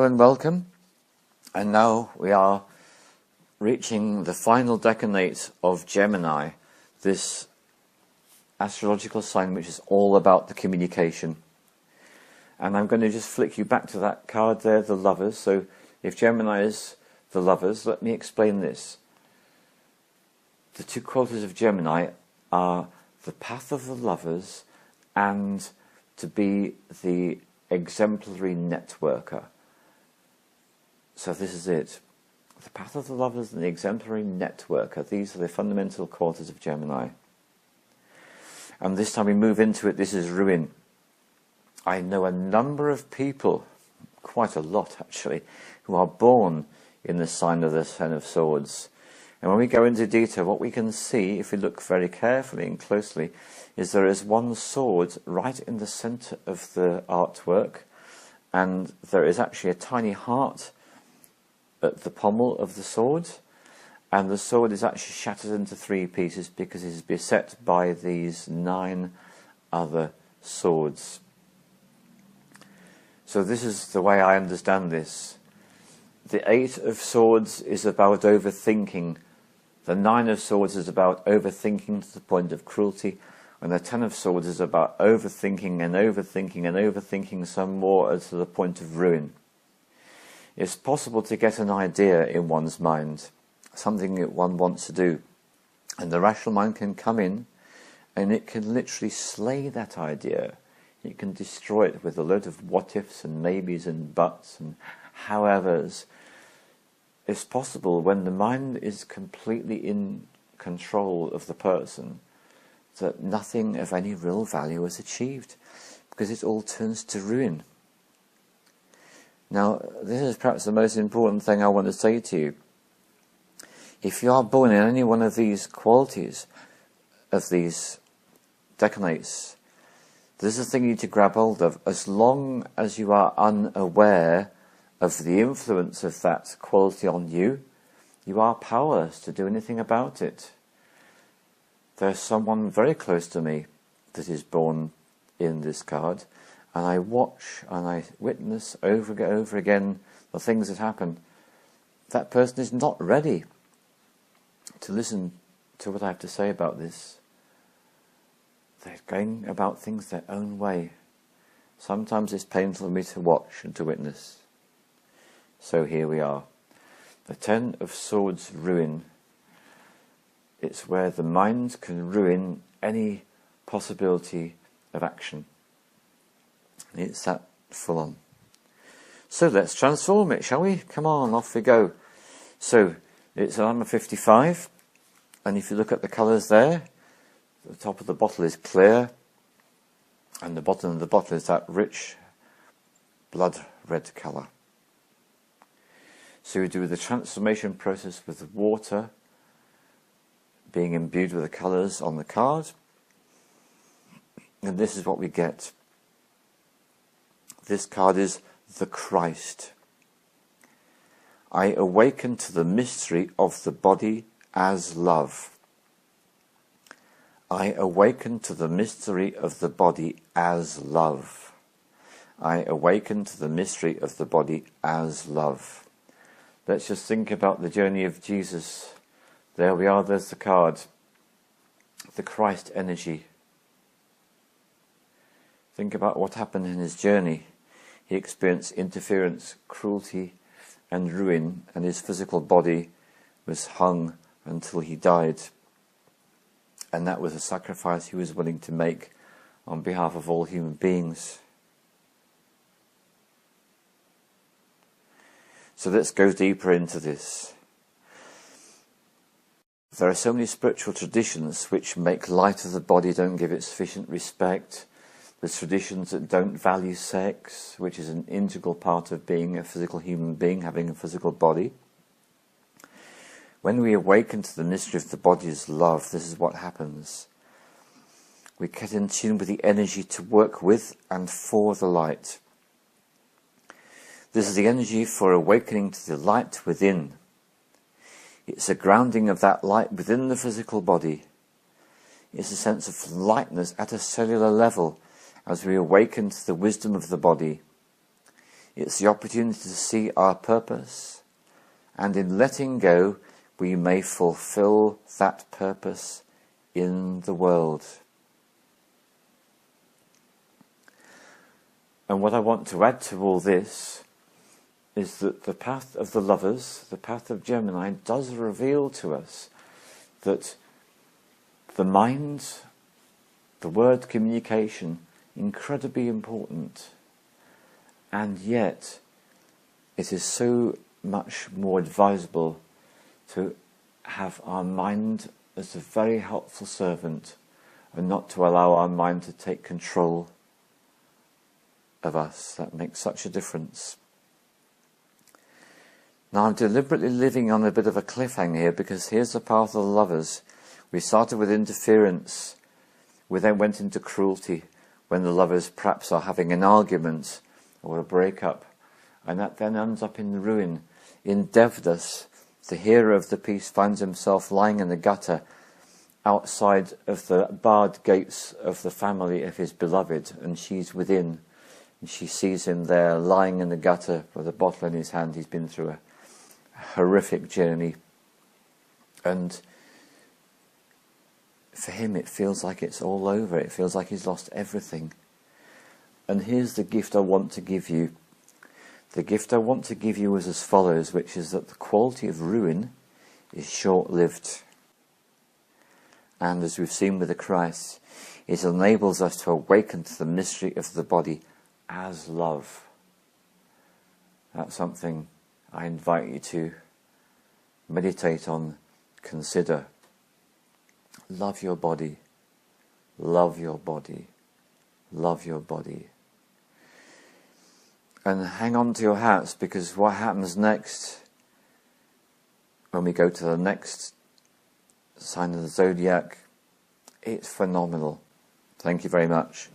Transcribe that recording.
and welcome. And now we are reaching the final decade of Gemini, this astrological sign which is all about the communication. And I'm going to just flick you back to that card there, the Lovers. So if Gemini is the Lovers, let me explain this. The two qualities of Gemini are the path of the Lovers and to be the exemplary networker. So this is it. The path of the Lovers and the exemplary networker. These are the fundamental qualities of Gemini. And this time we move into it, this is ruin. I know a number of people, quite a lot actually, who are born in the sign of the Ten of Swords. And when we go into detail, what we can see, if we look very carefully and closely, is there is one sword right in the centre of the artwork, and there is actually a tiny heart at the pommel of the sword, and the sword is actually shattered into 3 pieces because it is beset by these 9 other swords. So this is the way I understand this. The 8 of Swords is about overthinking. The 9 of Swords is about overthinking to the point of cruelty. And the 10 of Swords is about overthinking and overthinking and overthinking some more to the point of ruin. It's possible to get an idea in one's mind, something that one wants to do. And the rational mind can come in and it can literally slay that idea. It can destroy it with a load of what-ifs and maybes and buts and howevers. It's possible when the mind is completely in control of the person that nothing of any real value is achieved because it all turns to ruin. Now, this is perhaps the most important thing I want to say to you. If you are born in any one of these qualities of these decanates, this is a thing you need to grab hold of. As long as you are unaware of the influence of that quality on you, you are powerless to do anything about it. There's someone very close to me that is born in this card, and I watch and I witness over and over again the things that happen. That person is not ready to listen to what I have to say about this. They're going about things their own way. Sometimes it's painful for me to watch and to witness. So here we are. The 10 of Swords ruin. It's where the mind can ruin any possibility of action. It's that full on. So let's transform it, shall we? Come on, off we go. So it's number 55, and if you look at the colours there, the top of the bottle is clear, and the bottom of the bottle is that rich blood red colour. So we do the transformation process with the water being imbued with the colours on the card, and this is what we get. This card is the Christ. I awaken to the mystery of the body as love. I awaken to the mystery of the body as love. I awaken to the mystery of the body as love. Let's just think about the journey of Jesus. There we are, there's the card. The Christ energy. Think about what happened in his journey. He experienced interference, cruelty and ruin, and his physical body was hung until he died. And that was a sacrifice he was willing to make on behalf of all human beings. So let's go deeper into this. There are so many spiritual traditions which make light of the body, don't give it sufficient respect. There's traditions that don't value sex, which is an integral part of being a physical human being, having a physical body. When we awaken to the mystery of the body's love, this is what happens. We get in tune with the energy to work with and for the light. This is the energy for awakening to the light within. It's a grounding of that light within the physical body. It's a sense of lightness at a cellular level as we awaken to the wisdom of the body. It's the opportunity to see our purpose, and in letting go, we may fulfill that purpose in the world. And what I want to add to all this is that the path of the lovers, the path of Gemini, does reveal to us that the mind, the word communication, incredibly important, and yet it is so much more advisable to have our mind as a very helpful servant and not to allow our mind to take control of us. That makes such a difference. Now I'm deliberately living on a bit of a cliffhanger here, because here's the path of the lovers. We started with interference, we then went into cruelty when the lovers perhaps are having an argument or a breakup, and that then ends up in ruin. In Devdas, the hero of the piece finds himself lying in the gutter outside of the barred gates of the family of his beloved, and she's within. And she sees him there lying in the gutter with a bottle in his hand. He's been through a horrific journey, and for him it feels like it's all over. It feels like he's lost everything. And here's the gift I want to give you. The gift I want to give you is as follows, which is that the quality of ruin is short-lived. And as we've seen with the Christ, it enables us to awaken to the mystery of the body as love. That's something I invite you to meditate on, consider. Love your body. Love your body. Love your body. And hang on to your hats, because what happens next, when we go to the next sign of the zodiac, it's phenomenal. Thank you very much.